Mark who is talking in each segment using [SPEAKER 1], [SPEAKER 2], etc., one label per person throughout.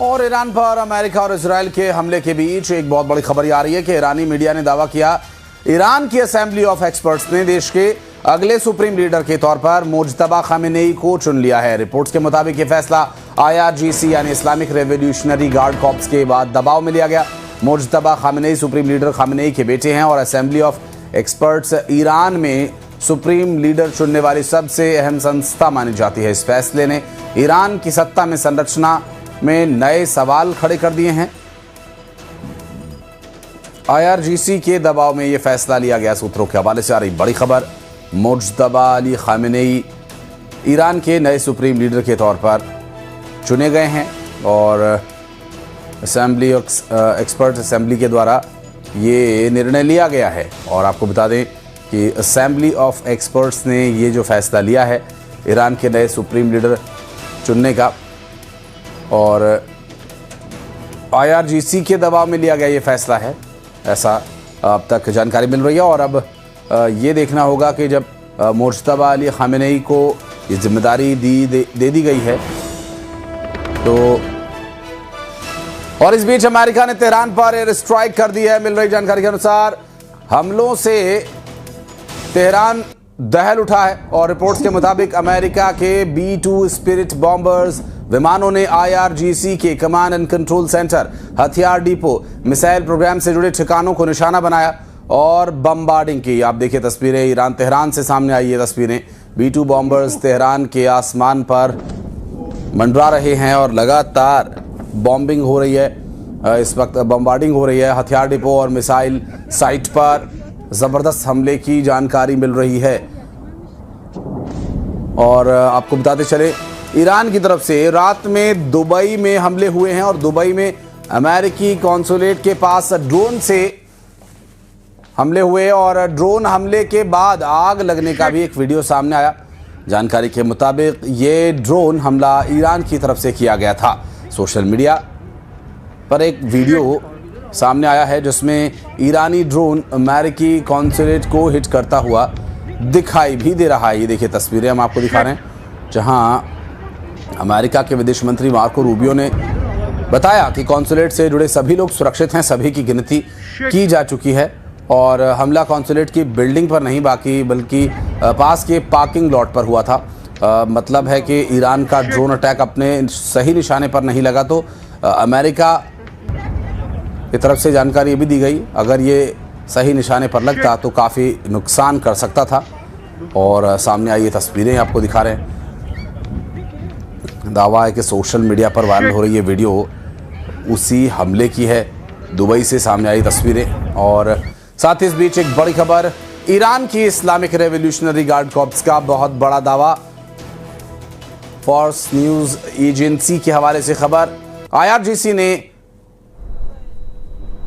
[SPEAKER 1] और ईरान पर अमेरिका और इजराइल के हमले के बीच एक बहुत बड़ी खबर आ रही है कि ईरानी मीडिया ने दावा किया ईरान की असेंबली ऑफ एक्सपर्ट्स ने देश के अगले सुप्रीम लीडर के तौर पर मुज्तबा खामेनेई को चुन लिया है। रिपोर्ट्स के मुताबिक ये फैसला IRGC यानी इस्लामिक रेवोल्यूशनरी गार्ड कॉर्प्स के बाद दबाव में लिया गया। Mojtaba Khamenei supreme leader Khamenei के बेटे हैं और असेंबली ऑफ एक्सपर्ट्स ईरान में सुप्रीम लीडर चुनने वाली सबसे अहम संस्था मानी जाती है। इस फैसले ने ईरान की सत्ता में संरचना में नए सवाल खड़े कर दिए हैं। IRGC के दबाव में यह फैसला लिया गया। सूत्रों के हवाले से आ रही बड़ी खबर, मुज्तबा अली खामेनेई ईरान के नए सुप्रीम लीडर के तौर पर चुने गए हैं और असेंबली एक्सपर्ट असेंबली के द्वारा ये निर्णय लिया गया है। और आपको बता दें कि असेंबली ऑफ एक्सपर्ट्स ने ये जो फैसला लिया है ईरान के नए सुप्रीम लीडर चुनने का, और IRGC के दबाव में लिया गया ये फैसला है, ऐसा अब तक जानकारी मिल रही है। और अब ये देखना होगा कि जब मुज्तबा अली खामेनेई को ये जिम्मेदारी दे दी गई है तो। और इस बीच अमेरिका ने तेहरान पर एयर स्ट्राइक कर दी है। मिल रही जानकारी के अनुसार हमलों से तेहरान दहल उठा है और रिपोर्ट्स के मुताबिक अमेरिका के B-2 स्पिरिट बॉम्बर्स विमानों ने IRGC के कमांड एंड कंट्रोल सेंटर, हथियार डिपो, मिसाइल प्रोग्राम से जुड़े ठिकानों को निशाना बनाया और बमबार्डिंग की। आप देखिए तस्वीरें ईरान तेहरान से सामने आई ये तस्वीरें। B-2 बॉम्बर्स तेहरान के आसमान पर मंडरा रहे हैं और लगातार बॉम्बिंग हो रही है। इस वक्त बमबार्डिंग हो रही है। हथियार डिपो और मिसाइल साइट पर जबरदस्त हमले की जानकारी मिल रही है। और आपको बताते चले ईरान की तरफ से रात में दुबई में हमले हुए हैं और दुबई में अमेरिकी कॉन्सुलेट के पास ड्रोन से हमले हुए और ड्रोन हमले के बाद आग लगने का भी एक वीडियो सामने आया। जानकारी के मुताबिक ये ड्रोन हमला ईरान की तरफ से किया गया था। सोशल मीडिया पर एक वीडियो सामने आया है जिसमें ईरानी ड्रोन अमेरिकी कॉन्सुलेट को हिट करता हुआ दिखाई भी दे रहा है। ये देखिए तस्वीरें हम आपको दिखा रहे हैं जहां अमेरिका के विदेश मंत्री मार्को रूबियो ने बताया कि कॉन्सुलेट से जुड़े सभी लोग सुरक्षित हैं, सभी की गिनती की जा चुकी है और हमला कॉन्सुलेट की बिल्डिंग पर नहीं बल्कि पास के पार्किंग लॉट पर हुआ था। मतलब है कि ईरान का ड्रोन अटैक अपने सही निशाने पर नहीं लगा तो अमेरिका की तरफ से जानकारी ये भी दी गई अगर ये सही निशाने पर लगता तो काफ़ी नुकसान कर सकता था। और सामने आई ये तस्वीरें आपको दिखा रहे हैं। दावा है कि सोशल मीडिया पर वायरल हो रही ये वीडियो उसी हमले की है। दुबई से सामने आई तस्वीरें। और साथ ही इस बीच एक बड़ी खबर, ईरान की इस्लामिक रेवोल्यूशनरी गार्ड कॉर्प्स का बहुत बड़ा दावा। फॉक्स न्यूज एजेंसी के हवाले से खबर, IRGC ने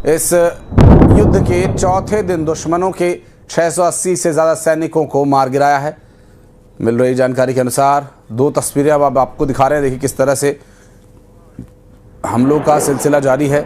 [SPEAKER 1] इस युद्ध के चौथे दिन दुश्मनों के 680 से ज़्यादा सैनिकों को मार गिराया है। मिल रही जानकारी के अनुसार दो तस्वीरें अब आपको दिखा रहे हैं। देखिए किस तरह से हमलों का सिलसिला जारी है।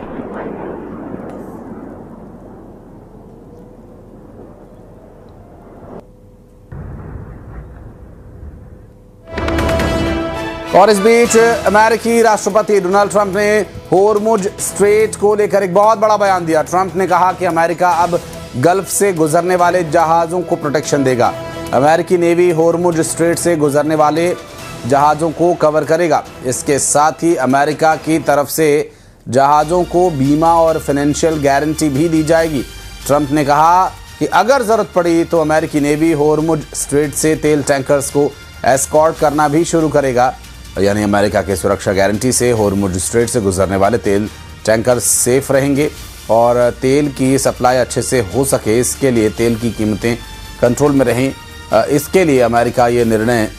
[SPEAKER 1] और इस बीच अमेरिकी राष्ट्रपति डोनाल्ड ट्रंप ने होर्मुज स्ट्रेट को लेकर एक बहुत बड़ा बयान दिया। ट्रंप ने कहा कि अमेरिका अब गल्फ से गुजरने वाले जहाज़ों को प्रोटेक्शन देगा। अमेरिकी नेवी होर्मुज स्ट्रेट से गुजरने वाले जहाज़ों को कवर करेगा। इसके साथ ही अमेरिका की तरफ से जहाज़ों को बीमा और फाइनेंशियल गारंटी भी दी जाएगी। ट्रंप ने कहा कि अगर ज़रूरत पड़ी तो अमेरिकी नेवी होर्मुज स्ट्रेट से तेल टैंकर्स को एस्कॉर्ट करना भी शुरू करेगा। यानी अमेरिका के सुरक्षा गारंटी से होर्मुज स्ट्रेट से गुजरने वाले तेल टैंकर सेफ रहेंगे और तेल की सप्लाई अच्छे से हो सके, इसके लिए तेल की कीमतें कंट्रोल में रहें, इसके लिए अमेरिका ये निर्णय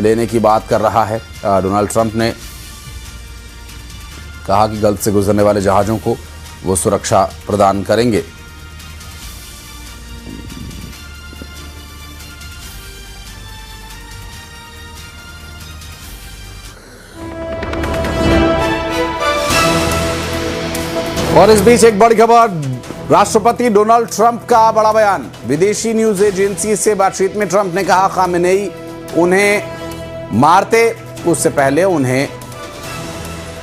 [SPEAKER 1] लेने की बात कर रहा है। डोनाल्ड ट्रंप ने कहा कि गल्फ से गुजरने वाले जहाज़ों को वो सुरक्षा प्रदान करेंगे। और इस बीच एक बड़ी खबर, राष्ट्रपति डोनाल्ड ट्रंप का बड़ा बयान। विदेशी न्यूज एजेंसी से बातचीत में ट्रंप ने कहा खामेनेई उन्हें मारते उससे पहले उन्हें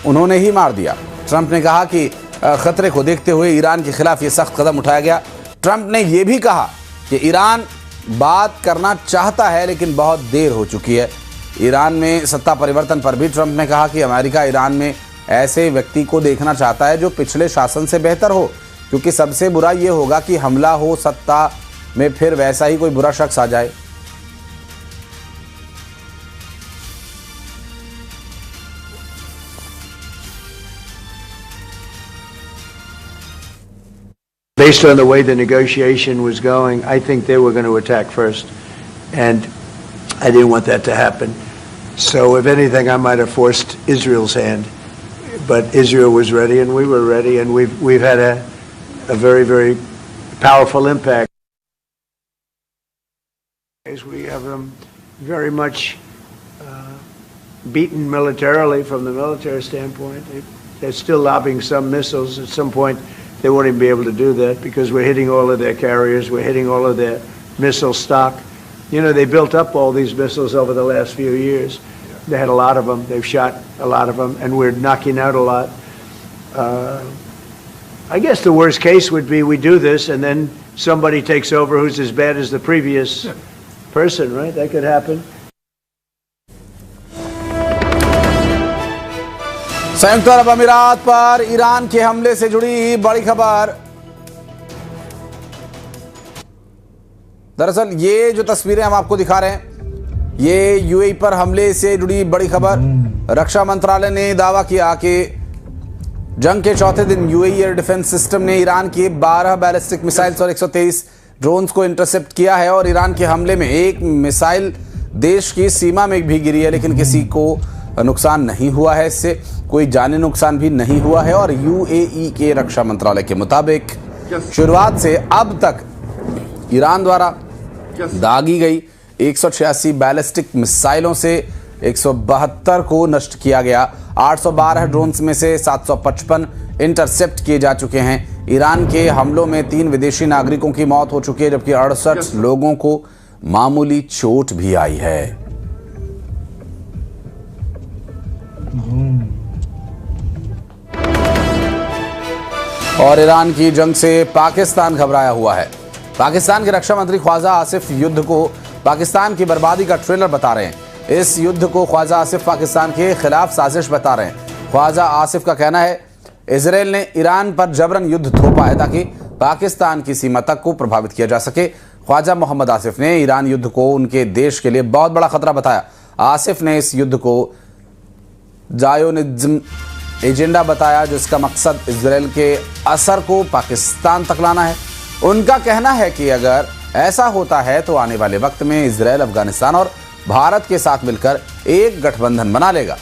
[SPEAKER 1] उन्होंने ही मार दिया। ट्रंप ने कहा कि खतरे को देखते हुए ईरान के खिलाफ ये सख्त कदम उठाया गया। ट्रंप ने यह भी कहा कि ईरान बात करना चाहता है लेकिन बहुत देर हो चुकी है। ईरान में सत्ता परिवर्तन पर भी ट्रंप ने कहा कि अमेरिका ईरान में ऐसे व्यक्ति को देखना चाहता है जो पिछले शासन से बेहतर हो, क्योंकि सबसे बुरा ये होगा कि हमला हो, सत्ता में फिर वैसा ही कोई बुरा शख्स आ जाए।
[SPEAKER 2] Based on the way the negotiation was going, I think they were going to attack first, and I didn't want that to happen. So if anything, I might have forced Israel's hand, but Israel was ready and we were ready, and we've had a very, very powerful impact. We have them very much beaten militarily from the military standpoint. They're still lobbing some missiles. At some point, they won't even be able to do that because we're hitting all of their carriers. We're hitting all of their missile stock. You know, they built up all these missiles over the last few years. They had a lot of them. They've shot a lot of them, and we're knocking out a lot. I guess the worst case would be we do this, and then somebody takes over who's as bad as the previous person, right? That could happen.
[SPEAKER 1] संयुक्त अरब अमीरात पर Iran के हमले से जुड़ी बड़ी खबर। दरअसल ये जो तस्वीरें हम आपको दिखा रहे हैं, ये यूएई पर हमले से जुड़ी बड़ी खबर। रक्षा मंत्रालय ने दावा किया कि जंग के चौथे दिन यूएई एयर डिफेंस सिस्टम ने ईरान की 12 बैलिस्टिक मिसाइल्स और 123 ड्रोन्स को इंटरसेप्ट किया है और ईरान के हमले में एक मिसाइल देश की सीमा में भी गिरी है, लेकिन किसी को नुकसान नहीं हुआ है। इससे कोई जानी नुकसान भी नहीं हुआ है। और यूएई के रक्षा मंत्रालय के मुताबिक शुरुआत से अब तक ईरान द्वारा दागी गई 186 बैलिस्टिक मिसाइलों से 172 को नष्ट किया गया। 812 ड्रोन्स में से 755 इंटरसेप्ट किए जा चुके हैं। ईरान के हमलों में 3 विदेशी नागरिकों की मौत हो चुकी है, जबकि 68 लोगों को मामूली चोट भी आई है। और ईरान की जंग से पाकिस्तान घबराया हुआ है। पाकिस्तान के रक्षा मंत्री ख्वाजा आसिफ युद्ध को पाकिस्तान की बर्बादी का ट्रेलर बता रहे हैं। इस युद्ध को ख्वाजा आसिफ पाकिस्तान के खिलाफ साजिश बता रहे हैं। ख्वाजा आसिफ का कहना है इजराइल ने ईरान पर जबरन युद्ध थोपा है ताकि पाकिस्तान की सीमा तक को प्रभावित किया जा सके। ख्वाजा मोहम्मद आसिफ ने ईरान युद्ध को उनके देश के लिए बहुत बड़ा खतरा बताया। आसिफ ने इस युद्ध को ज़ायोनिज्म एजेंडा बताया, जिसका मकसद इजराइल के असर को पाकिस्तान तक लाना है। उनका कहना है कि अगर ऐसा होता है तो आने वाले वक्त में इजराइल अफगानिस्तान और भारत के साथ मिलकर एक गठबंधन बना लेगा।